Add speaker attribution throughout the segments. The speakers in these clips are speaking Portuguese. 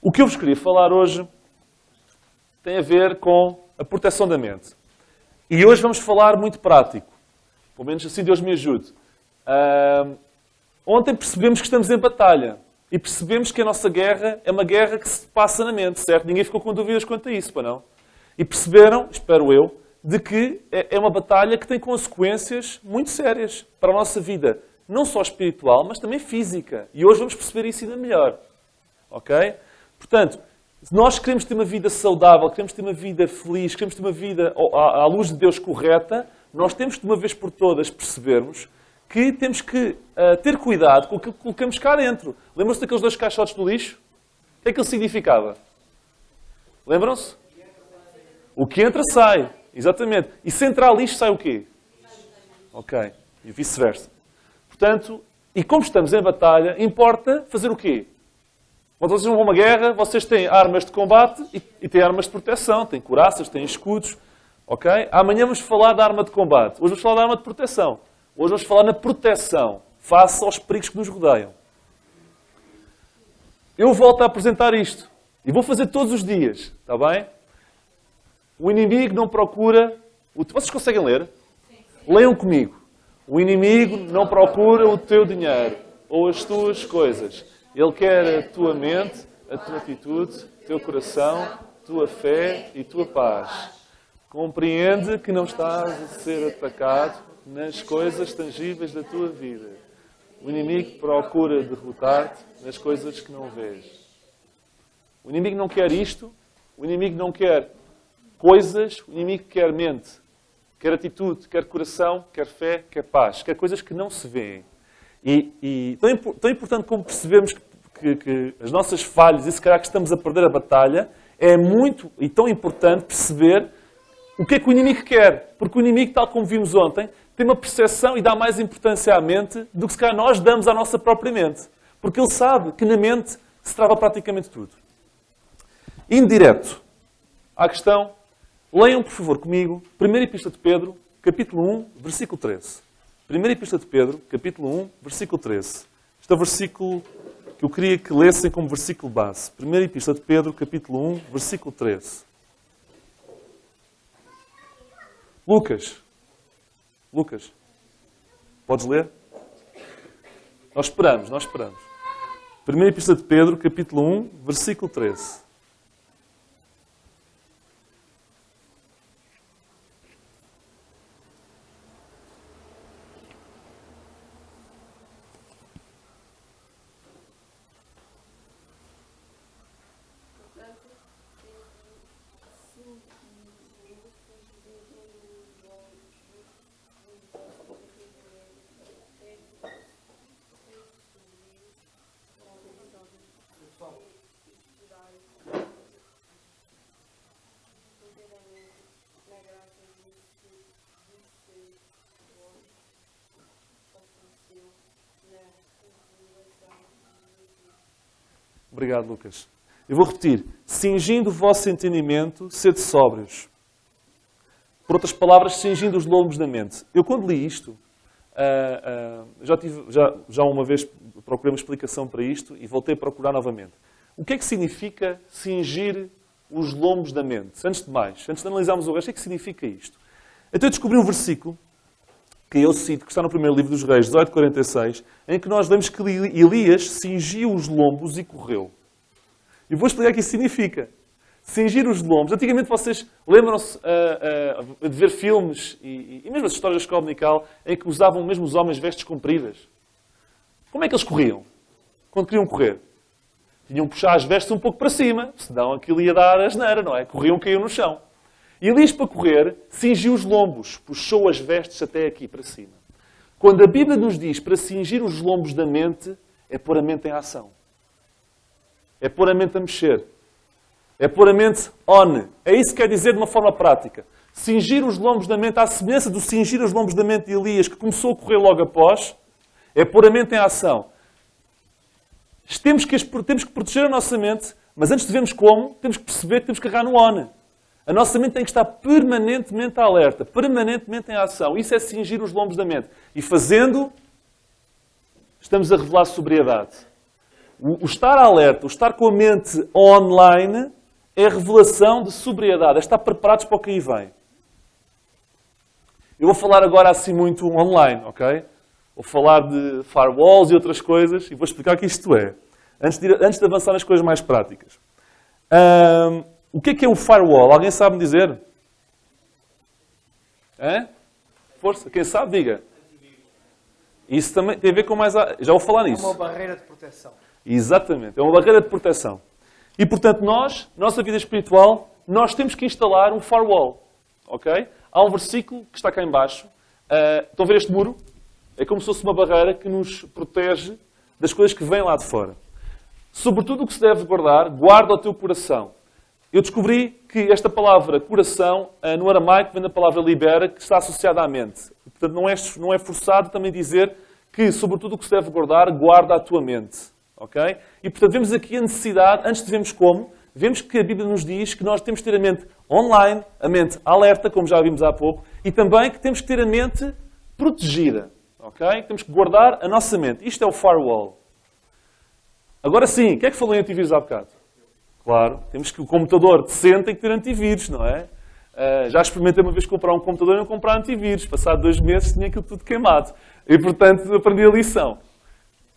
Speaker 1: O que eu vos queria falar hoje tem a ver com a proteção da mente. E hoje vamos falar muito prático. Pelo menos assim Deus me ajude. Ontem percebemos que estamos em batalha. E percebemos que a nossa guerra é uma guerra que se passa na mente, certo? Ninguém ficou com dúvidas quanto a isso, para não? E perceberam, espero eu, de que é uma batalha que tem consequências muito sérias para a nossa vida. Não só espiritual, mas também física. E hoje vamos perceber isso ainda melhor. Ok? Portanto, se nós queremos ter uma vida saudável, queremos ter uma vida feliz, queremos ter uma vida à luz de Deus correta, nós temos de uma vez por todas percebermos que temos que ter cuidado com o que colocamos cá dentro. Lembram-se daqueles 2 caixotes do lixo? O que é que ele significava? Lembram-se? O que entra, sai. Exatamente. E se entrar lixo, sai o quê? Ok. E vice-versa. Portanto, e como estamos em batalha, importa fazer o quê? Quando vocês vão a uma guerra, vocês têm armas de combate e têm armas de proteção. Têm couraças, têm escudos. Ok? Amanhã vamos falar da arma de combate. Hoje vamos falar da arma de proteção. Hoje vamos falar na proteção face aos perigos que nos rodeiam. Eu volto a apresentar isto. E vou fazer todos os dias. Está bem? O inimigo não procura... Vocês conseguem ler? Leiam comigo. O inimigo não procura o teu dinheiro ou as tuas coisas. Ele quer a tua mente, a tua atitude, o teu coração, a tua fé e a tua paz. Compreende que não estás a ser atacado nas coisas tangíveis da tua vida. O inimigo procura derrotar-te nas coisas que não vês. O inimigo não quer isto. O inimigo não quer coisas. O inimigo quer mente. Quer atitude, quer coração, quer fé, quer paz. Quer coisas que não se veem. E tão importante como percebemos que as nossas falhas e se calhar que estamos a perder a batalha, é muito e tão importante perceber o que é que o inimigo quer. Porque o inimigo, tal como vimos ontem, tem uma percepção e dá mais importância à mente do que se calhar nós damos à nossa própria mente. Porque ele sabe que na mente se trava praticamente tudo. Indo direto à questão, leiam, por favor, comigo, 1 Epístola de Pedro, capítulo 1, versículo 13. 1 Epístola de Pedro, capítulo 1, versículo 13. Este é o versículo que eu queria que lessem como versículo base. 1 Epístola de Pedro, capítulo 1, versículo 13. Lucas, podes ler? Nós esperamos. 1 Epístola de Pedro, capítulo 1, versículo 13. Obrigado, Lucas. Eu vou repetir. Cingindo o vosso entendimento, sede sóbrios. Por outras palavras, cingindo os lombos da mente. Eu, quando li isto, já uma vez procurei uma explicação para isto e voltei a procurar novamente. O que é que significa cingir os lombos da mente? Antes de mais, antes de analisarmos o resto, o que é que significa isto? Então eu descobri um versículo que eu cito, que está no primeiro livro dos Reis, 18:46, em que nós lemos que Elias cingiu os lombos e correu. E vou explicar o que isso significa. Cingir os lombos. Antigamente vocês lembram-se de ver filmes e mesmo as histórias da escola dominical em que usavam mesmo os homens vestes compridas. Como é que eles corriam? Quando queriam correr? Tinham que puxar as vestes um pouco para cima, senão aquilo ia dar asneira, não é? Corriam, caíam no chão. E Elias, para correr, cingiu os lombos, puxou as vestes até aqui para cima. Quando a Bíblia nos diz para cingir os lombos da mente, é pôr a mente em ação. É pôr a mente a mexer. É pôr a mente on. É isso que quer dizer de uma forma prática. Cingir os lombos da mente, à semelhança do cingir os lombos da mente de Elias, que começou a correr logo após, é pôr a mente em ação. Temos que proteger a nossa mente, mas antes de vermos como, temos que perceber que temos que agarrar no on. A nossa mente tem que estar permanentemente alerta, permanentemente em ação. Isso é cingir os lombos da mente. E fazendo, estamos a revelar sobriedade. O estar alerta, o estar com a mente online é a revelação de sobriedade, é estar preparados para o que aí vem. Eu vou falar agora assim muito online, ok? Vou falar de firewalls e outras coisas e vou explicar o que isto é. Antes de avançar nas coisas mais práticas. O que é o firewall? Alguém sabe me dizer? Força, quem sabe, diga. Isso também tem a ver com mais... Já vou falar nisso.
Speaker 2: É uma barreira de proteção.
Speaker 1: Exatamente, é uma barreira de proteção. E, portanto, nossa vida espiritual, nós temos que instalar um firewall. Ok? Há um versículo que está cá em baixo. Estão a ver este muro? É como se fosse uma barreira que nos protege das coisas que vêm lá de fora. Sobretudo o que se deve guardar, guarda o teu coração. Eu descobri que esta palavra coração, no aramaico, vem da palavra libera, que está associada à mente. Portanto, não é forçado também dizer que, sobretudo o que se deve guardar, guarda a tua mente. Ok? E, portanto, vemos aqui a necessidade, antes de vermos como, vemos que a Bíblia nos diz que nós temos que ter a mente online, a mente alerta, como já vimos há pouco, e também que temos que ter a mente protegida. Ok? Temos que guardar a nossa mente. Isto é o firewall. Agora sim, quem é que falou em antivírus há bocado? Claro, temos que o computador decente tem que ter antivírus, não é? Já experimentei uma vez comprar um computador e não comprar antivírus. Passado 2 meses tinha aquilo tudo queimado. E, portanto, aprendi a lição.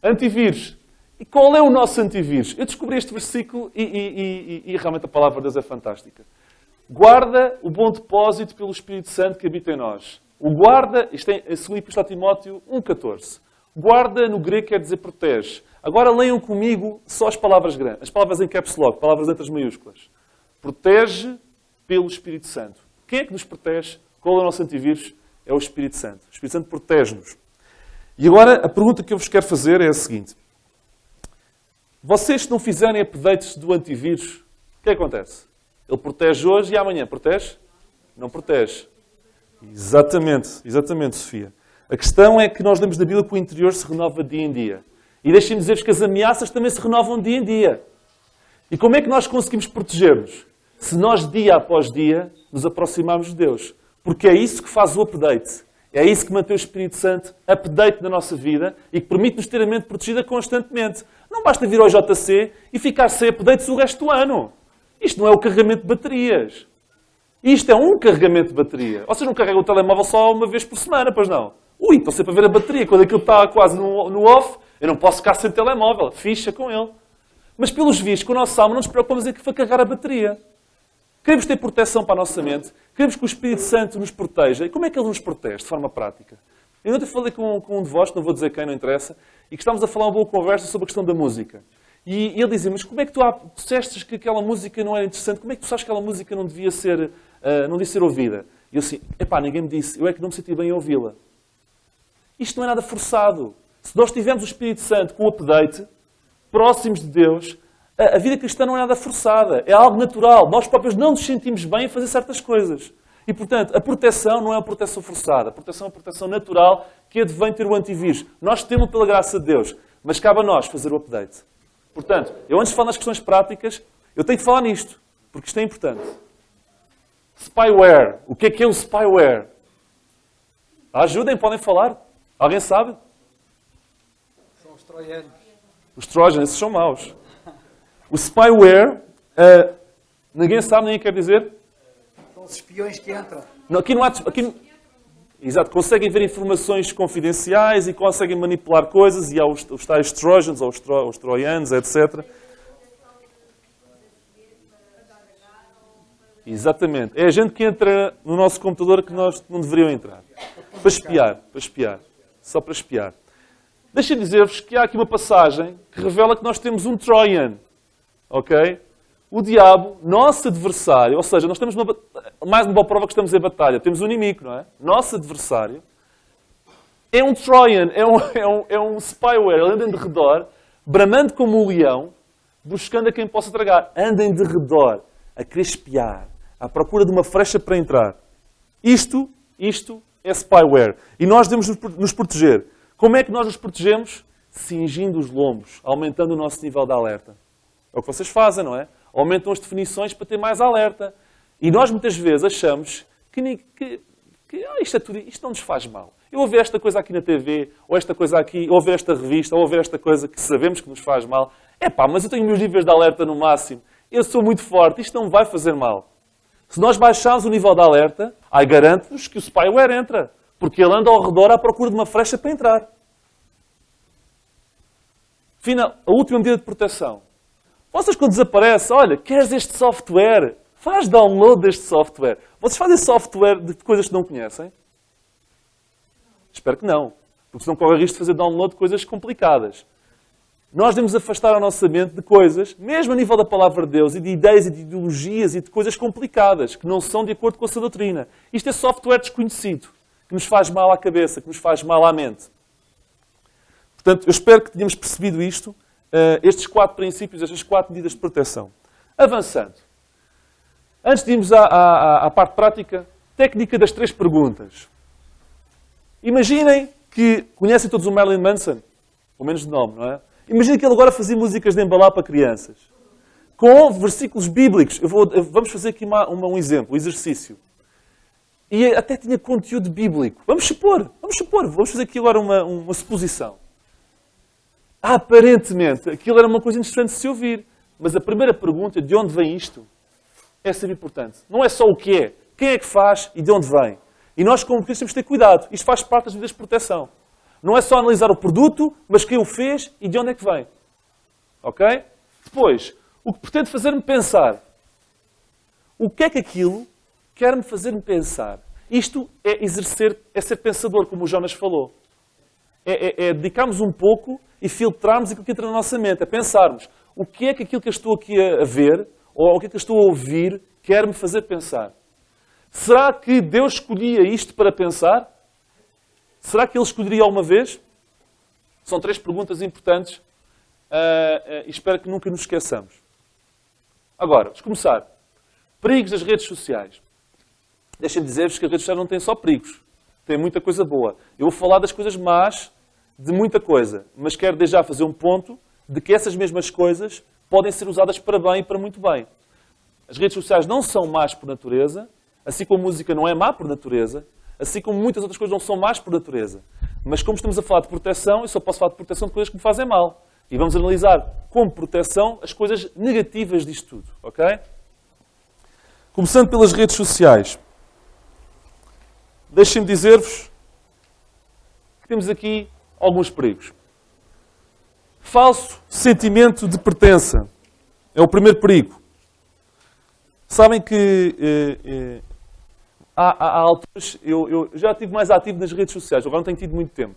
Speaker 1: Antivírus. E qual é o nosso antivírus? Eu descobri este versículo e realmente a palavra de Deus é fantástica. Guarda o bom depósito pelo Espírito Santo que habita em nós. O guarda, isto é em 2 Epístola a Timóteo 1,14. Guarda no grego quer dizer protege. Agora leiam comigo só as palavras grandes, as palavras em caps lock, palavras em letras maiúsculas. Protege pelo Espírito Santo. Quem é que nos protege? Qual é o nosso antivírus? É o Espírito Santo. O Espírito Santo protege-nos. E agora a pergunta que eu vos quero fazer é a seguinte. Vocês, se não fizerem updates do antivírus, o que acontece? Ele protege hoje e amanhã protege? Não protege. Exatamente, Sofia. A questão é que nós lemos da Bíblia que o interior se renova dia em dia. E deixem-me dizer-vos que as ameaças também se renovam dia em dia. E como é que nós conseguimos proteger-nos? Se nós, dia após dia, nos aproximarmos de Deus. Porque é isso que faz o update. É isso que mantém o Espírito Santo update na nossa vida e que permite-nos ter a mente protegida constantemente. Não basta vir ao JC e ficar sem updates o resto do ano. Isto não é o carregamento de baterias. Isto é um carregamento de bateria. Vocês não carregam o telemóvel só uma vez por semana, pois não? Ui, estou sempre a ver a bateria. Quando aquilo está quase no off, eu não posso ficar sem telemóvel. Ficha com ele. Mas pelos vistos, com o nosso alma, não nos preocupamos em que foi carregar a bateria. Queremos ter proteção para a nossa mente. Queremos que o Espírito Santo nos proteja. E como é que ele nos protege, de forma prática? Eu ontem falei com um de vós, não vou dizer quem, não interessa, e que estávamos a falar uma boa conversa sobre a questão da música. E ele dizia, mas como é que tu disseste que aquela música não era interessante? Como é que tu sabes que aquela música não devia ser ouvida? E eu assim, ninguém me disse, eu é que não me senti bem a ouvi-la. Isto não é nada forçado. Se nós tivermos o Espírito Santo com o update, próximos de Deus, a vida cristã não é nada forçada. É algo natural. Nós próprios não nos sentimos bem a fazer certas coisas. E, portanto, a proteção não é uma proteção forçada. A proteção é uma proteção natural que advém ter o antivírus. Nós temos pela graça de Deus, mas cabe a nós fazer o update. Portanto, eu antes de falar nas questões práticas, eu tenho que falar nisto, porque isto é importante. Spyware. O que é o spyware? Ajudem, podem falar. Alguém sabe?
Speaker 2: São os troianos.
Speaker 1: Os Trojans, esses são maus. O spyware, ninguém sabe, ninguém quer dizer.
Speaker 2: São os espiões que entram.
Speaker 1: Não, aqui não há... Exato, conseguem ver informações confidenciais e conseguem manipular coisas, e há os tais Trojans, ou os troianos, etc. Exatamente. É a gente que entra no nosso computador que nós não deveriam entrar. Para espiar. Só para espiar. Deixem-me dizer-vos que há aqui uma passagem que revela que nós temos um Troian. Ok? O diabo, nosso adversário, ou seja, nós temos mais uma boa prova que estamos em batalha. Temos um inimigo, não é? Nosso adversário é um Troian, é um spyware. Ele anda de redor, bramando como um leão, buscando a quem possa tragar. Andem de redor, a querer espiar, à procura de uma frecha para entrar. Isto é spyware. E nós devemos nos proteger. Como é que nós nos protegemos? Cingindo os lombos, aumentando o nosso nível de alerta. É o que vocês fazem, não é? Aumentam as definições para ter mais alerta. E nós muitas vezes achamos que isto não nos faz mal. Eu vou ver esta coisa aqui na TV, ou esta coisa aqui, ou ver esta revista, ou ver esta coisa que sabemos que nos faz mal. Mas eu tenho meus níveis de alerta no máximo. Eu sou muito forte, isto não me vai fazer mal. Se nós baixarmos o nível de alerta, garanto-vos que o spyware entra. Porque ele anda ao redor à procura de uma frecha para entrar. Final, a última medida de proteção. Vocês quando desaparece, olha, queres este software? Faz download deste software. Vocês fazem software de coisas que não conhecem? Espero que não. Porque senão corre o risco de fazer download de coisas complicadas. Nós devemos afastar a nossa mente de coisas, mesmo a nível da palavra de Deus, e de ideias e de ideologias e de coisas complicadas, que não são de acordo com a sua doutrina. Isto é software desconhecido, que nos faz mal à cabeça, que nos faz mal à mente. Portanto, eu espero que tenhamos percebido isto, estes 4 princípios, estas 4 medidas de proteção. Avançando. Antes de irmos à parte prática, técnica das 3 perguntas. Imaginem que conhecem todos o Marilyn Manson, pelo menos de nome, não é? Imaginem que ele agora fazia músicas de embalar para crianças. Com versículos bíblicos. Vamos fazer aqui um exemplo, um exercício. E até tinha conteúdo bíblico. Vamos supor. Vamos fazer aqui agora uma suposição. Aparentemente, aquilo era uma coisa interessante de se ouvir. Mas a primeira pergunta, de onde vem isto, é sempre importante. Não é só o que é, quem é que faz e de onde vem. E nós, como cristãos, temos de ter cuidado. Isto faz parte das medidas de proteção. Não é só analisar o produto, mas quem o fez e de onde é que vem. Ok? Depois, o que pretende fazer-me pensar. O que é que aquilo quer-me fazer-me pensar? Isto é é ser pensador, como o Jonas falou. É dedicarmos um pouco e filtrarmos aquilo que entra na nossa mente. É pensarmos o que é que aquilo que eu estou aqui a ver, ou o que é que eu estou a ouvir, quer-me fazer pensar. Será que Deus escolhia isto para pensar? Será que Ele escolheria alguma vez? São 3 perguntas importantes e espero que nunca nos esqueçamos. Agora, vamos começar. Perigos das redes sociais. Deixem-me dizer-vos que as redes sociais não têm só perigos. Têm muita coisa boa. Eu vou falar das coisas más de muita coisa, mas quero desde já fazer um ponto de que essas mesmas coisas podem ser usadas para bem e para muito bem. As redes sociais não são más por natureza, assim como a música não é má por natureza, assim como muitas outras coisas não são más por natureza. Mas como estamos a falar de proteção, eu só posso falar de proteção de coisas que me fazem mal. E vamos analisar como proteção as coisas negativas disto tudo. Ok? Começando pelas redes sociais. Deixem-me dizer-vos que temos aqui alguns perigos. Falso sentimento de pertença. É o primeiro perigo. Sabem que há alturas, eu já estive mais ativo nas redes sociais, agora não tenho tido muito tempo.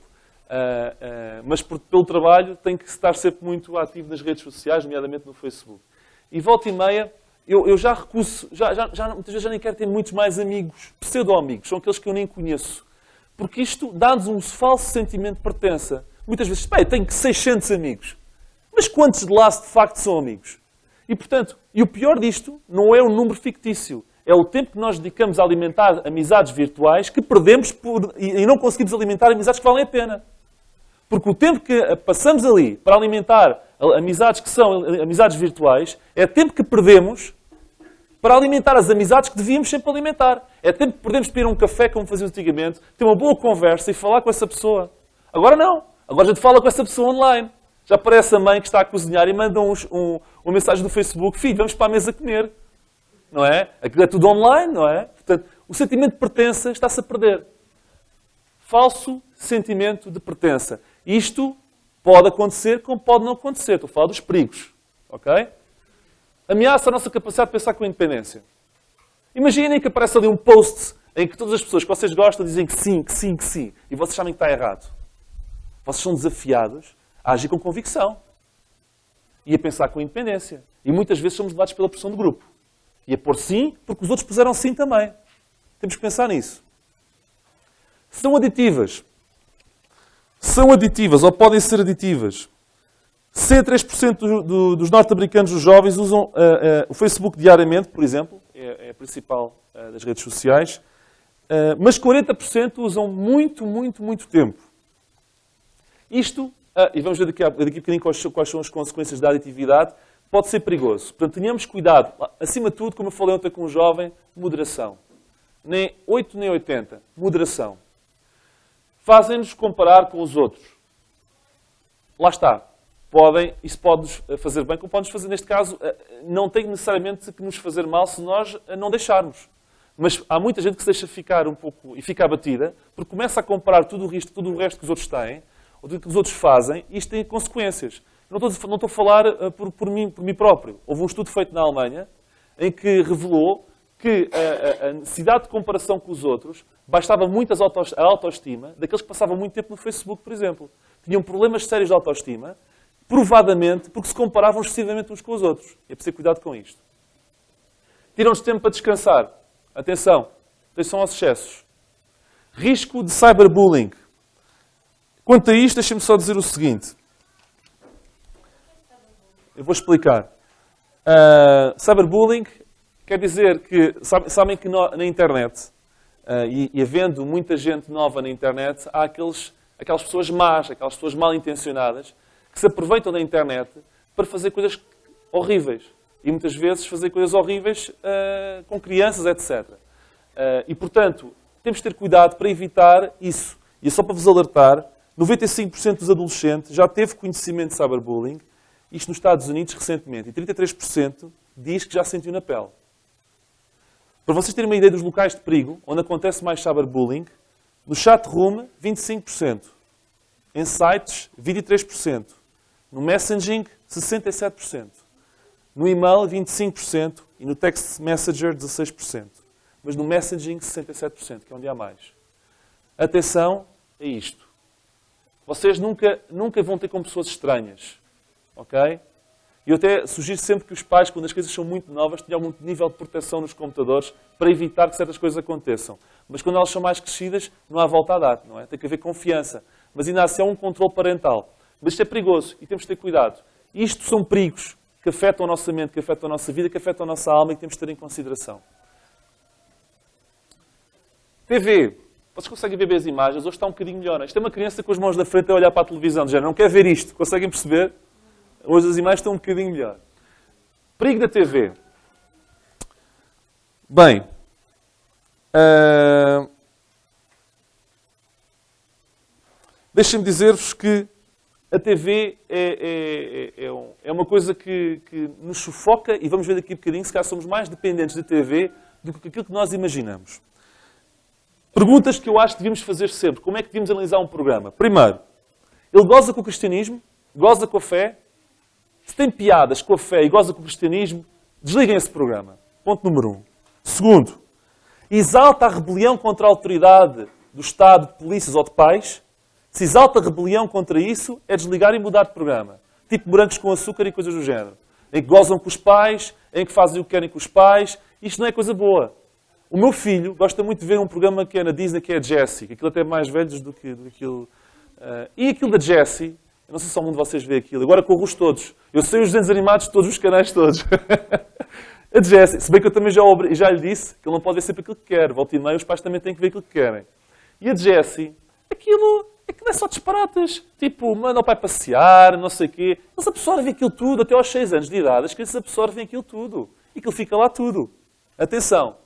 Speaker 1: Mas pelo trabalho tenho que estar sempre muito ativo nas redes sociais, nomeadamente no Facebook. E volta e meia, eu já recuso, muitas vezes já nem quero ter muitos mais amigos, pseudo-amigos, são aqueles que eu nem conheço. Porque isto dá-nos um falso sentimento de pertença. Muitas vezes, eu tenho 600 amigos. Mas quantos de lá de facto são amigos? E portanto, o pior disto não é o número fictício. É o tempo que nós dedicamos a alimentar amizades virtuais que perdemos e não conseguimos alimentar amizades que valem a pena. Porque o tempo que passamos ali para alimentar amizades que são amizades virtuais é tempo que perdemos para alimentar as amizades que devíamos sempre alimentar. É tempo que perdemos para ir a um café, como fazíamos antigamente, ter uma boa conversa e falar com essa pessoa. Agora não. Agora a gente fala com essa pessoa online. Já aparece a mãe que está a cozinhar e manda uma mensagem no Facebook: filho, vamos para a mesa comer. Não é? Aquilo é tudo online, não é? Portanto, o sentimento de pertença está-se a perder. Falso sentimento de pertença. Isto pode acontecer como pode não acontecer. Estou a falar dos perigos. Ok? Ameaça a nossa capacidade de pensar com independência. Imaginem que aparece ali um post em que todas as pessoas que vocês gostam dizem que sim, que sim, que sim. E vocês sabem que está errado. Vocês são desafiados a agir com convicção. E a pensar com independência. E muitas vezes somos levados pela pressão do grupo. E a pôr sim, porque os outros puseram sim também. Temos que pensar nisso. São aditivas. São aditivas, ou podem ser aditivas. 103% dos norte-americanos, dos jovens, usam o Facebook diariamente, por exemplo. É a principal das redes sociais. Mas 40% usam muito, muito, muito tempo. Isto, e vamos ver daqui a bocadinho quais são as consequências da aditividade, pode ser perigoso. Portanto, tenhamos cuidado. Acima de tudo, como eu falei ontem com um jovem, moderação. Nem 8 nem 80. Moderação. fazem-nos comparar com os outros. Lá está. Isso pode-nos fazer bem, como pode-nos fazer, neste caso, não tem necessariamente que nos fazer mal se nós não deixarmos. Mas há muita gente que se deixa ficar um pouco e fica abatida, porque começa a comparar tudo o resto que os outros têm, ou tudo o que os outros fazem, e isto tem consequências. Não estou a falar por mim próprio. Houve um estudo feito na Alemanha em que revelou que a necessidade de comparação com os outros bastava muito a autoestima daqueles que passavam muito tempo no Facebook, por exemplo. Tinham problemas sérios de autoestima, provadamente porque se comparavam excessivamente uns com os outros. É preciso ter cuidado com isto. Tiram-nos tempo para descansar. Atenção aos excessos. Risco de cyberbullying. Quanto a isto, deixem-me só dizer o seguinte. Eu vou explicar. Cyberbullying quer dizer que, sabem que na internet, e havendo muita gente nova na internet, há aquelas pessoas más, aquelas pessoas mal intencionadas, que se aproveitam da internet para fazer coisas horríveis. E muitas vezes fazer coisas horríveis com crianças, etc. E, portanto, temos de ter cuidado para evitar isso. E é só para vos alertar, 95% dos adolescentes já teve conhecimento de cyberbullying, isto nos Estados Unidos recentemente, e 33% diz que já sentiu na pele. Para vocês terem uma ideia dos locais de perigo, onde acontece mais cyberbullying, no chat room, 25%. Em sites, 23%. No messaging, 67%. No e-mail, 25%. E no text messenger, 16%. Mas no messaging, 67%, que é onde há mais. Atenção a isto. Vocês nunca vão ter com pessoas estranhas. Ok? E eu até sugiro sempre que os pais, quando as coisas são muito novas, tenham um nível de proteção nos computadores para evitar que certas coisas aconteçam. Mas quando elas são mais crescidas, não há volta a dar, não é? Tem que haver confiança. Mas ainda assim há um controle parental. Mas isto é perigoso e temos de ter cuidado. Isto são perigos que afetam a nossa mente, que afetam a nossa vida, que afetam a nossa alma e que temos de ter em consideração. TV. Vocês conseguem ver bem as imagens? Hoje está um bocadinho melhor. Isto é uma criança com as mãos na frente a olhar para a televisão. Já não quer ver isto. Conseguem perceber? Hoje as imagens estão um bocadinho melhor. Perigo da TV. Bem. Deixem-me dizer-vos que a TV é uma coisa que nos sufoca e vamos ver daqui a bocadinho se calhar somos mais dependentes da TV do que aquilo que nós imaginamos. Perguntas que eu acho que devíamos fazer sempre. Como é que devíamos analisar um programa? Primeiro, ele goza com o cristianismo? Goza com a fé? Se tem piadas com a fé e goza com o cristianismo, desliguem esse programa. Ponto número 1. Segundo, exalta a rebelião contra a autoridade do Estado, de polícias ou de pais? Se exalta a rebelião contra isso, é desligar e mudar de programa. Tipo morangos com açúcar e coisas do género. Em que gozam com os pais, em que fazem o que querem com os pais. Isto não é coisa boa. O meu filho gosta muito de ver um programa que é na Disney, que é a Jessie. Aquilo até é mais velhos do que aquilo. E aquilo da Jessie, eu não sei se algum de vocês vê aquilo. Agora corro-os todos. Eu sei os desenhos animados de todos os canais todos. A Jessie, se bem que eu também já lhe disse que ele não pode ver sempre aquilo que quer. Volta e meia, os pais também têm que ver aquilo que querem. E a Jessie, aquilo é só disparates. Tipo, manda o pai passear, não sei o quê. Eles absorvem aquilo tudo, até aos 6 anos de idade. As crianças absorvem aquilo tudo. E aquilo fica lá tudo. Atenção.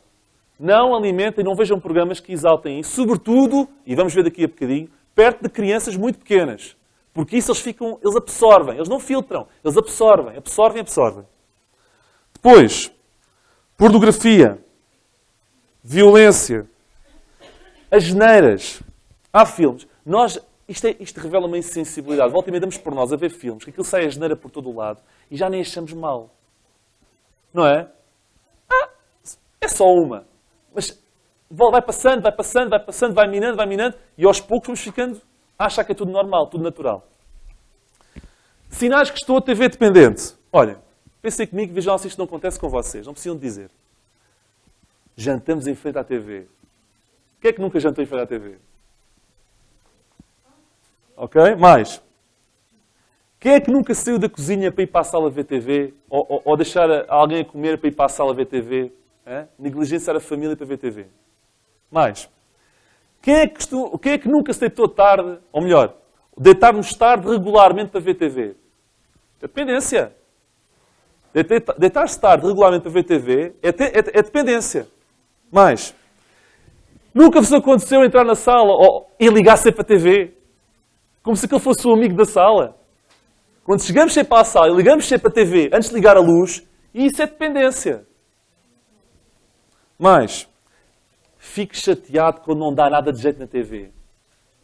Speaker 1: Não alimentem, não vejam programas que exaltem isso. Sobretudo, e vamos ver daqui a bocadinho, perto de crianças muito pequenas. Porque isso eles absorvem. Eles não filtram. Eles absorvem. Depois, pornografia, violência, asneiras. Há filmes. Isto revela uma insensibilidade. Volta e meia damos por nós a ver filmes, que aquilo sai a asneira por todo o lado e já nem achamos mal. Não é? É só uma. Mas vai passando, vai minando, e aos poucos vamos ficando a achar que é tudo normal, tudo natural. Sinais que estou a TV dependente. Olhem, pensem comigo e vejam se isto não acontece com vocês. Não precisam de dizer. Jantamos em frente à TV. Quem é que nunca jantou em frente à TV? Ok? Mais. Quem é que nunca saiu da cozinha para ir para a sala ver TV? Ou deixar alguém a comer para ir para a sala ver TV? Negligenciar a família para ver TV. Mais. Quem é que nunca se deitou tarde? Ou melhor, deitar-nos tarde regularmente para ver TV? Dependência. Deitar-se tarde regularmente para ver TV é dependência. Mais. Nunca vos aconteceu entrar na sala e ligar sempre a TV? Como se aquele fosse o amigo da sala. Quando chegamos sempre à sala e ligamos sempre a TV antes de ligar a luz, isso é dependência. Mas, fique chateado quando não dá nada de jeito na TV.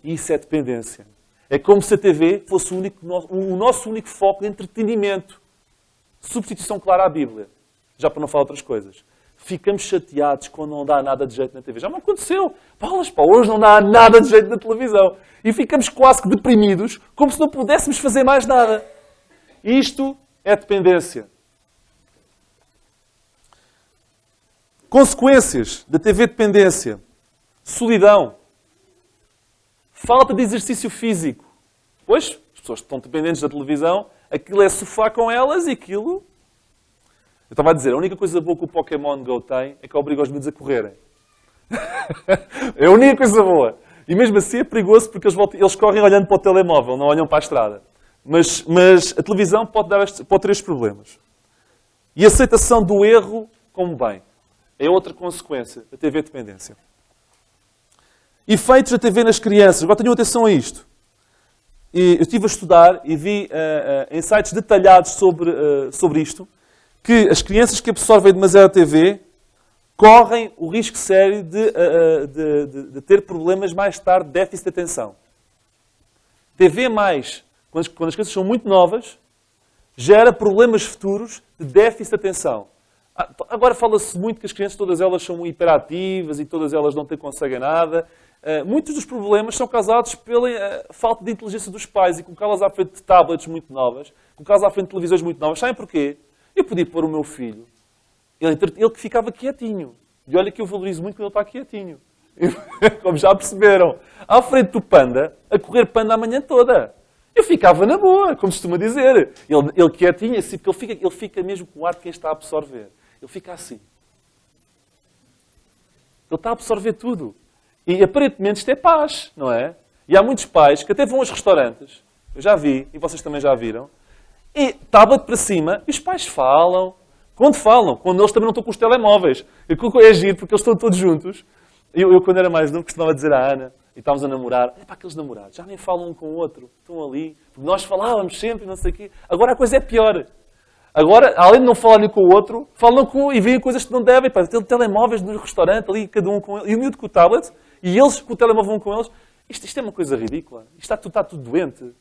Speaker 1: Isso é dependência. É como se a TV fosse o nosso único foco de entretenimento. Substituição clara à Bíblia. Já para não falar outras coisas. Ficamos chateados quando não dá nada de jeito na TV. Já me aconteceu. Hoje não dá nada de jeito na televisão. E ficamos quase que deprimidos, como se não pudéssemos fazer mais nada. Isto é dependência. Consequências da TV dependência. Solidão. Falta de exercício físico. Pois, as pessoas que estão dependentes da televisão, aquilo é sofá com elas e aquilo... Eu estava a dizer, a única coisa boa que o Pokémon Go tem é que obriga os miúdos a correrem. É a única coisa boa. E mesmo assim é perigoso porque eles correm olhando para o telemóvel, não olham para a estrada. Mas a televisão pode ter estes problemas. E a aceitação do erro como bem. É outra consequência da TV dependência. Efeitos da TV nas crianças. Agora tenham atenção a isto. Eu estive a estudar e vi insights detalhados sobre isto. Que as crianças que absorvem demasiado a TV correm o risco sério de ter problemas mais tarde de déficit de atenção. TV+, quando as crianças são muito novas, gera problemas futuros de déficit de atenção. Agora fala-se muito que as crianças, todas elas são hiperativas e todas elas não conseguem nada. Muitos dos problemas são causados pela falta de inteligência dos pais e colocá-las à frente de tablets muito novas, colocá-las à frente de televisões muito novas. Sabem porquê? Eu podia pôr o meu filho, ele que ficava quietinho. E olha que eu valorizo muito quando ele está quietinho. Como já perceberam. À frente do panda, a correr panda a manhã toda. Eu ficava na boa, como se costuma dizer. Ele quietinho, assim, porque ele fica mesmo com o ar de quem está a absorver. Ele fica assim. Ele está a absorver tudo. E aparentemente isto é paz, não é? E há muitos pais que até vão aos restaurantes. Eu já vi, e vocês também já viram. E tablet para cima, e os pais falam. Quando eles também não estão com os telemóveis. É giro, porque eles estão todos juntos. Eu quando era mais novo, costumava dizer à Ana, e estávamos a namorar, é para aqueles namorados, já nem falam um com o outro, estão ali. Porque nós falávamos sempre, não sei o quê. Agora a coisa é pior. Agora, além de não falarem com o outro, falam e veem coisas que não devem. Pá, ter telemóveis no restaurante, ali, cada um com ele, e o miúdo com o tablet, e eles com o telemóvel com eles. Isto é uma coisa ridícula. Isto está tudo doente.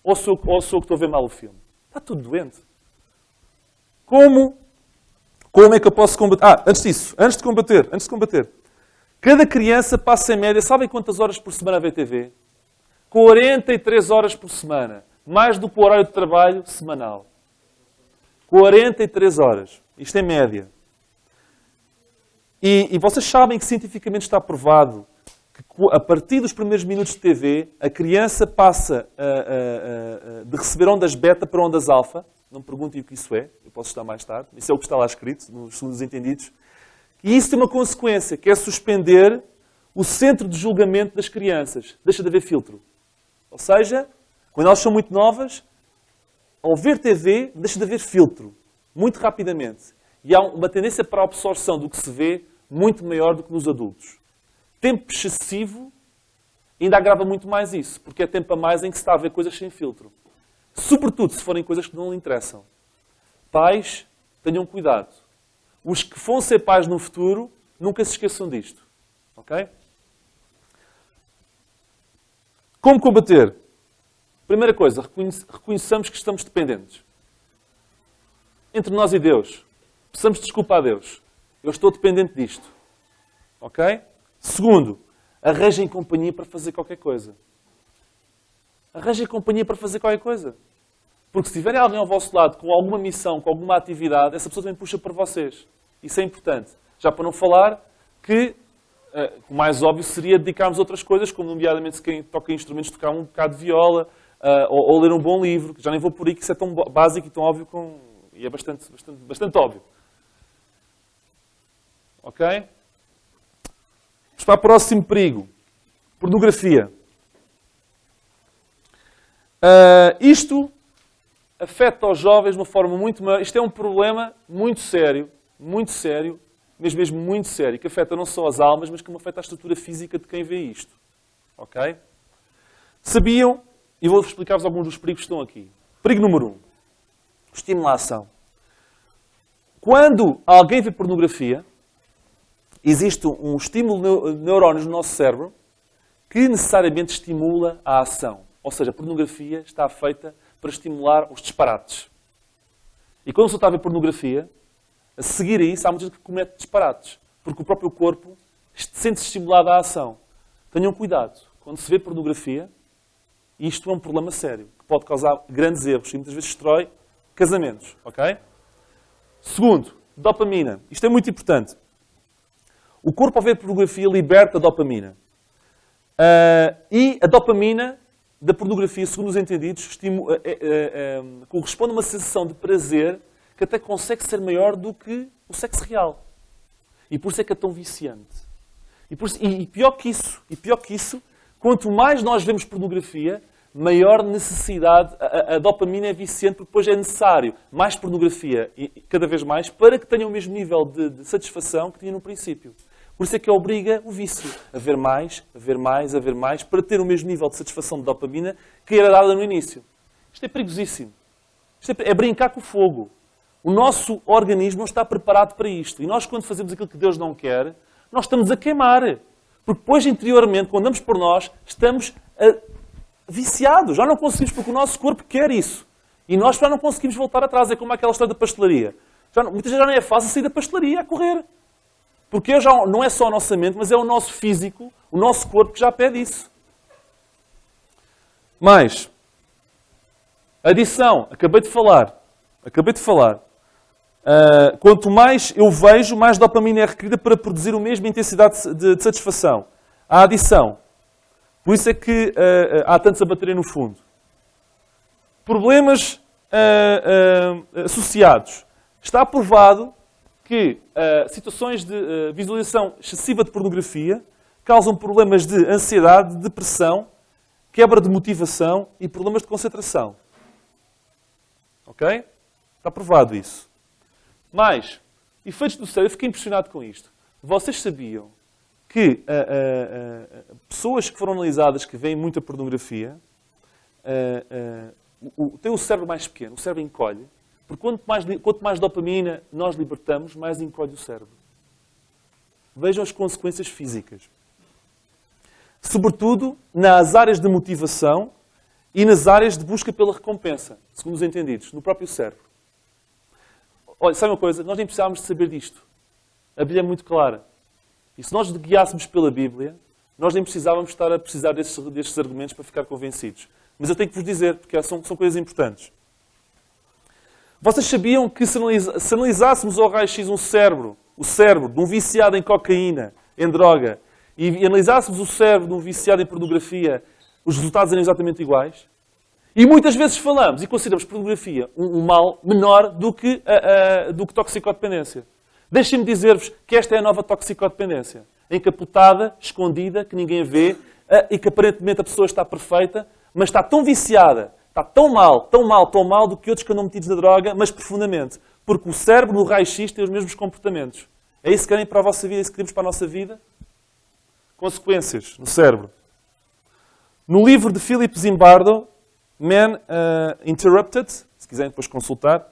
Speaker 1: Ou sou que estou a ver mal o filme? Está tudo doente. Como é que eu posso combater? Antes de combater. Cada criança passa em média, sabem quantas horas por semana a ver TV? 43 horas por semana. Mais do que o horário de trabalho semanal. 43 horas. Isto é média. E vocês sabem que cientificamente está provado que a partir dos primeiros minutos de TV, a criança passa de receber ondas beta para ondas alfa. Não me perguntem o que isso é, eu posso estudar mais tarde. Isso é o que está lá escrito, nos estudos entendidos. E isso tem uma consequência, que é suspender o centro de julgamento das crianças. Deixa de haver filtro. Ou seja, quando elas são muito novas, ao ver TV, deixa de haver filtro. Muito rapidamente. E há uma tendência para a absorção do que se vê muito maior do que nos adultos. Tempo excessivo ainda agrava muito mais isso, porque é tempo a mais em que se está a ver coisas sem filtro. Sobretudo se forem coisas que não lhe interessam. Pais, tenham cuidado. Os que vão ser pais no futuro, nunca se esqueçam disto. Ok? Como combater? Primeira coisa, reconheçamos que estamos dependentes. Entre nós e Deus. Peçamos desculpa a Deus. Eu estou dependente disto. Ok? Segundo, arranjem companhia para fazer qualquer coisa. Arranjem companhia para fazer qualquer coisa. Porque se tiverem alguém ao vosso lado com alguma missão, com alguma atividade, essa pessoa também puxa para vocês. Isso é importante. Já para não falar que o mais óbvio seria dedicarmos a outras coisas, como nomeadamente se quem toca instrumentos, tocar um bocado de viola, ou ler um bom livro. Já nem vou por aí, que isso é tão básico e tão óbvio, e é bastante óbvio. Ok? Vamos para o próximo perigo. Pornografia. Isto afeta os jovens de uma forma muito maior. Isto é um problema muito sério, mesmo muito sério, que afeta não só as almas, mas que afeta a estrutura física de quem vê isto. Ok? Sabiam, e vou explicar-vos alguns dos perigos que estão aqui. Perigo número 1. Estimulação. Quando alguém vê pornografia, existe um estímulo de neurónios no nosso cérebro que necessariamente estimula a ação. Ou seja, a pornografia está feita para estimular os disparates. E quando você está a ver pornografia, a seguir a isso, há muita gente que comete disparates. Porque o próprio corpo sente-se estimulado à ação. Tenham cuidado. Quando se vê pornografia, isto é um problema sério, que pode causar grandes erros e muitas vezes destrói casamentos. Ok? Segundo, dopamina. Isto é muito importante. O corpo, ao ver pornografia, liberta dopamina. E a dopamina da pornografia, segundo os entendidos, corresponde a uma sensação de prazer que até consegue ser maior do que o sexo real. E por isso é que é tão viciante. E pior que isso, quanto mais nós vemos pornografia, maior necessidade, a dopamina é viciante, porque depois é necessário mais pornografia, e cada vez mais, para que tenha o mesmo nível de satisfação que tinha no princípio. Por isso é que obriga o vício a ver mais, para ter o mesmo nível de satisfação de dopamina que era dada no início. Isto é perigosíssimo. Isto é brincar com o fogo. O nosso organismo não está preparado para isto. E nós, quando fazemos aquilo que Deus não quer, nós estamos a queimar. Porque depois, interiormente, quando damos por nós, estamos viciados. Já não conseguimos, porque o nosso corpo quer isso. E nós já não conseguimos voltar atrás. É como aquela história da pastelaria. Muitas vezes já não é fácil sair da pastelaria a correr. Porque não é só a nossa mente, mas é o nosso físico, o nosso corpo que já pede isso. Mais. Adição. Acabei de falar. Quanto mais eu vejo, mais dopamina é requerida para produzir a mesma intensidade de satisfação. A adição. Por isso é que há tantos a baterem no fundo. Problemas associados. Está provado que situações de visualização excessiva de pornografia causam problemas de ansiedade, depressão, quebra de motivação e problemas de concentração. Ok? Está provado isso. Mais, efeitos do cérebro. Eu fiquei impressionado com isto. Vocês sabiam que pessoas que foram analisadas que veem muita pornografia têm o cérebro mais pequeno, o cérebro encolhe. Porque quanto mais dopamina nós libertamos, mais encolhe o cérebro. Vejam as consequências físicas. Sobretudo nas áreas de motivação e nas áreas de busca pela recompensa, segundo os entendidos, no próprio cérebro. Olha, sabe uma coisa? Nós nem precisávamos de saber disto. A Bíblia é muito clara. E se nós guiássemos pela Bíblia, nós nem precisávamos estar a precisar destes argumentos para ficar convencidos. Mas eu tenho que vos dizer, porque são coisas importantes. Vocês sabiam que se analisássemos ao raio-x o cérebro de um viciado em cocaína, em droga, e analisássemos o cérebro de um viciado em pornografia, os resultados eram exatamente iguais? E muitas vezes falamos e consideramos pornografia um mal menor do que toxicodependência. Deixem-me dizer-vos que esta é a nova toxicodependência. Encapotada, escondida, que ninguém vê, e que aparentemente a pessoa está perfeita, mas está tão viciada, está tão mal do que outros que andam metidos na droga, mas profundamente. Porque o cérebro no raio-x tem os mesmos comportamentos. É isso que querem para a vossa vida? É isso que queremos para a nossa vida? Consequências no cérebro. No livro de Philip Zimbardo, Man Interrupted, se quiserem depois consultar,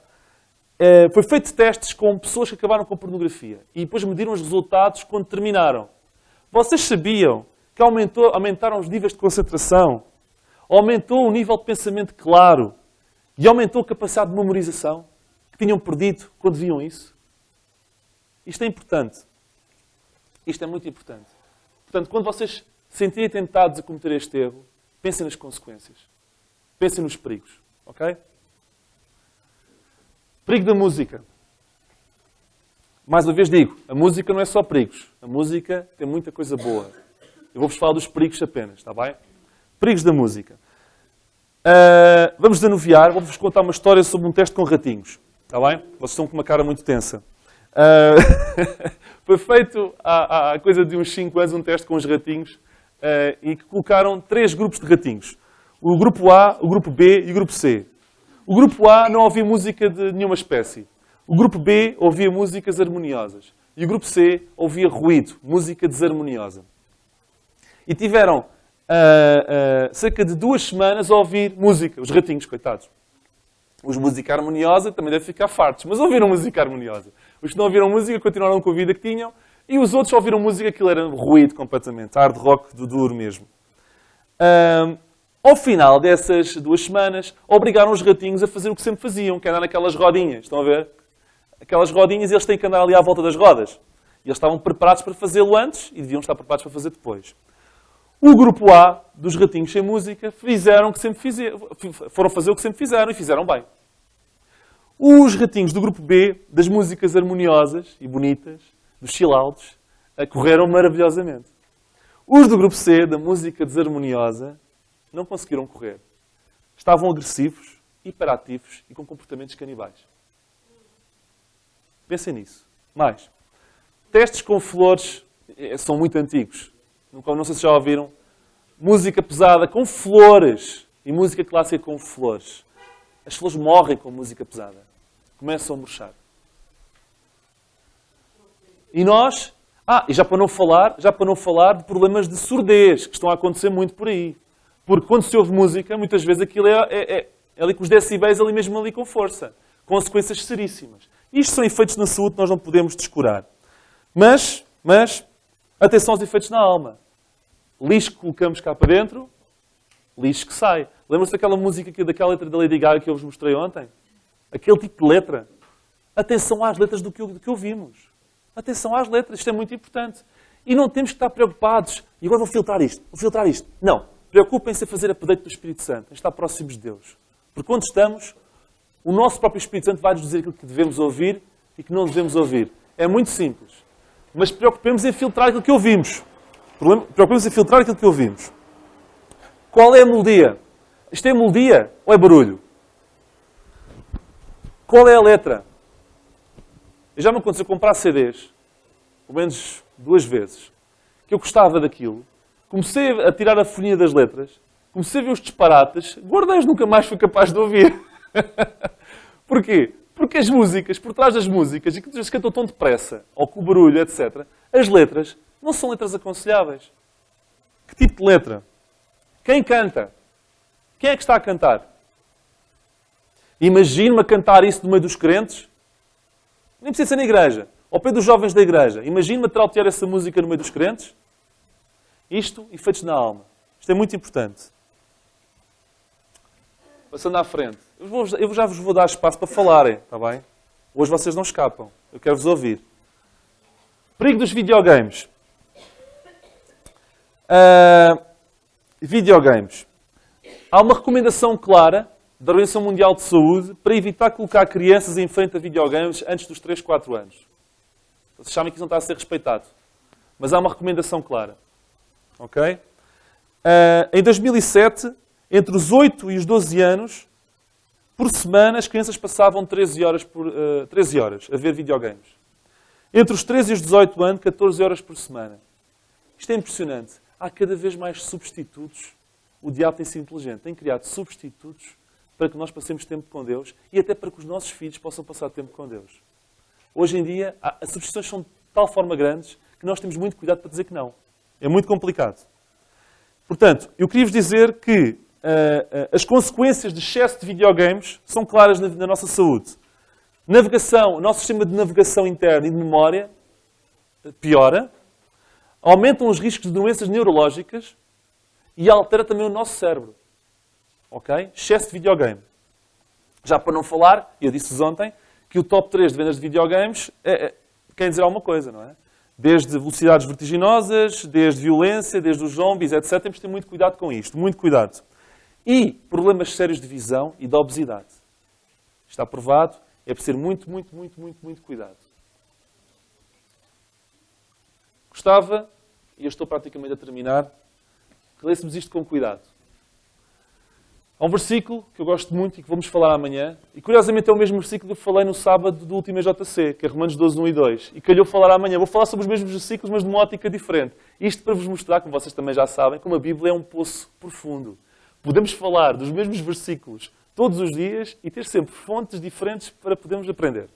Speaker 1: foi feito testes com pessoas que acabaram com pornografia. E depois mediram os resultados quando terminaram. Vocês sabiam que aumentaram os níveis de concentração, aumentou o nível de pensamento claro e aumentou a capacidade de memorização que tinham perdido quando viam isso? Isto é importante. Isto é muito importante. Portanto, quando vocês se sentirem tentados a cometer este erro, pensem nas consequências. Pensem nos perigos. Ok? Perigo da música. Mais uma vez digo, a música não é só perigos. A música tem muita coisa boa. Eu vou-vos falar dos perigos apenas, está bem? Perigos da música. Vamos desanuviar, vou-vos contar uma história sobre um teste com ratinhos. Está bem? Vocês estão com uma cara muito tensa. Foi feito há coisa de uns 5 anos um teste com os ratinhos e que colocaram 3 grupos de ratinhos. O grupo A, o grupo B e o grupo C. O grupo A não ouvia música de nenhuma espécie. O grupo B ouvia músicas harmoniosas. E o grupo C ouvia ruído, música desarmoniosa. E tiveram cerca de 2 semanas a ouvir música. Os ratinhos, coitados. Os música harmoniosa também devem ficar fartos, mas ouviram música harmoniosa. Os que não ouviram música continuaram com a vida que tinham. E os outros ouviram música, aquilo era ruído completamente. Hard rock do duro mesmo. Ao final dessas 2 semanas, obrigaram os ratinhos a fazer o que sempre faziam, que é andar naquelas rodinhas. Estão a ver? Aquelas rodinhas, eles têm que andar ali à volta das rodas. E eles estavam preparados para fazê-lo antes e deviam estar preparados para fazer depois. O grupo A, dos ratinhos sem música, foram fazer o que sempre fizeram e fizeram bem. Os ratinhos do grupo B, das músicas harmoniosas e bonitas, dos chill-outs, correram maravilhosamente. Os do grupo C, da música desarmoniosa, não conseguiram correr. Estavam agressivos, hiperativos e com comportamentos canibais. Pensem nisso. Mais. Testes com flores são muito antigos. Não sei se já ouviram. Música pesada com flores e música clássica com flores. As flores morrem com música pesada. Começam a murchar. E nós... e já para não falar de problemas de surdez, que estão a acontecer muito por aí. Porque quando se ouve música, muitas vezes aquilo é ali com os decibéis, ali mesmo ali com força. Consequências seríssimas. Isto são efeitos na saúde que nós não podemos descurar. Mas, atenção aos efeitos na alma. Lixo que colocamos cá para dentro, lixo que sai. Lembram-se daquela música, daquela letra da Lady Gaga que eu vos mostrei ontem? Aquele tipo de letra. Atenção às letras do que ouvimos. Atenção às letras, isto é muito importante. E não temos que estar preocupados. E agora vou filtrar isto. Não. Preocupem-se em fazer update do Espírito Santo, em estar próximos de Deus. Porque quando estamos, o nosso próprio Espírito Santo vai nos dizer aquilo que devemos ouvir e que não devemos ouvir. É muito simples. Mas preocupemos em filtrar aquilo que ouvimos. Preocupemos em filtrar aquilo que ouvimos. Qual é a melodia? Isto é melodia ou é barulho? Qual é a letra? Eu já me aconteceu comprar CDs, pelo menos 2 vezes, que eu gostava daquilo. Comecei a tirar a folhinha das letras, comecei a ver os disparates, guardei-os, nunca mais fui capaz de ouvir. Porquê? Porque as músicas, por trás das músicas, e que se cantam tão depressa, ou com o barulho, etc., as letras não são letras aconselháveis. Que tipo de letra? Quem canta? Quem é que está a cantar? Imagine-me a cantar isso no meio dos crentes. Nem precisa ser na igreja. Ao pé dos jovens da igreja. Imagine-me a trautear essa música no meio dos crentes. Isto, efeitos na alma. Isto é muito importante. Passando à frente. Eu já vos vou dar espaço para falarem, está bem? Hoje vocês não escapam. Eu quero vos ouvir. Perigo dos videogames. Videogames. Há uma recomendação clara da Organização Mundial de Saúde para evitar colocar crianças em frente a videogames antes dos 3, 4 anos. Vocês sabem que isso não está a ser respeitado. Mas há uma recomendação clara. Ok? Em 2007, entre os 8 e os 12 anos, por semana, as crianças passavam 13 horas a ver videogames. Entre os 13 e os 18 anos, 14 horas por semana. Isto é impressionante. Há cada vez mais substitutos. O diabo tem sido inteligente. Tem criado substitutos para que nós passemos tempo com Deus e até para que os nossos filhos possam passar tempo com Deus. Hoje em dia, as substituições são de tal forma grandes que nós temos muito cuidado para dizer que não. É muito complicado. Portanto, eu queria vos dizer que as consequências de excesso de videogames são claras na nossa saúde. Navegação, o nosso sistema de navegação interna e de memória piora, aumentam os riscos de doenças neurológicas e altera também o nosso cérebro. Ok? Excesso de videogame. Já para não falar, eu disse-vos ontem, que o top 3 de vendas de videogames quer dizer alguma coisa, não é? Desde velocidades vertiginosas, desde violência, desde os zombies, etc. Temos de ter muito cuidado com isto. Muito cuidado. E problemas sérios de visão e de obesidade. Está provado. É preciso ter muito cuidado. Gostava, e eu estou praticamente a terminar, que lêssemos isto com cuidado. Há um versículo que eu gosto muito e que vamos falar amanhã. E curiosamente é o mesmo versículo que eu falei no sábado do último EJC, que é Romanos 12, 1 e 2. E calhou falar amanhã. Vou falar sobre os mesmos versículos, mas de uma ótica diferente. Isto para vos mostrar, como vocês também já sabem, como a Bíblia é um poço profundo. Podemos falar dos mesmos versículos todos os dias e ter sempre fontes diferentes para podermos aprender.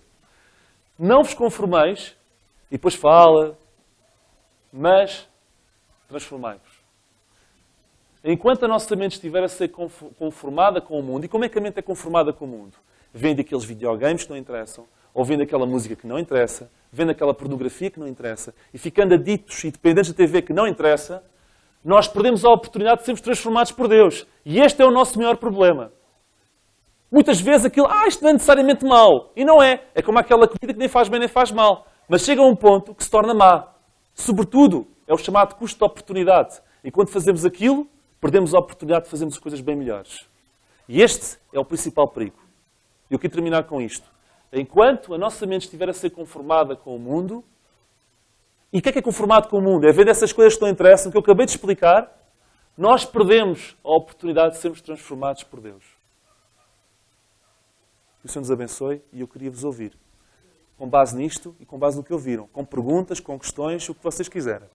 Speaker 1: Não vos conformeis E depois fala, mas transformai-vos. Enquanto a nossa mente estiver a ser conformada com o mundo, e como é que a mente é conformada com o mundo? Vendo aqueles videogames que não interessam, ou vendo aquela música que não interessa, vendo aquela pornografia que não interessa, e ficando aditos e dependentes da TV que não interessa, nós perdemos a oportunidade de sermos transformados por Deus. E este é o nosso maior problema. Muitas vezes aquilo, isto não é necessariamente mau. E não é. É como aquela comida que nem faz bem nem faz mal. Mas chega a um ponto que se torna má. Sobretudo, é o chamado custo de oportunidade. E quando fazemos aquilo, perdemos a oportunidade de fazermos as coisas bem melhores. E este é o principal perigo. E eu quero terminar com isto. Enquanto a nossa mente estiver a ser conformada com o mundo, e o que é conformado com o mundo? É ver essas coisas que não interessam, que eu acabei de explicar, nós perdemos a oportunidade de sermos transformados por Deus. Que o Senhor nos abençoe e eu queria vos ouvir. Com base nisto e com base no que ouviram. Com perguntas, com questões, o que vocês quiserem.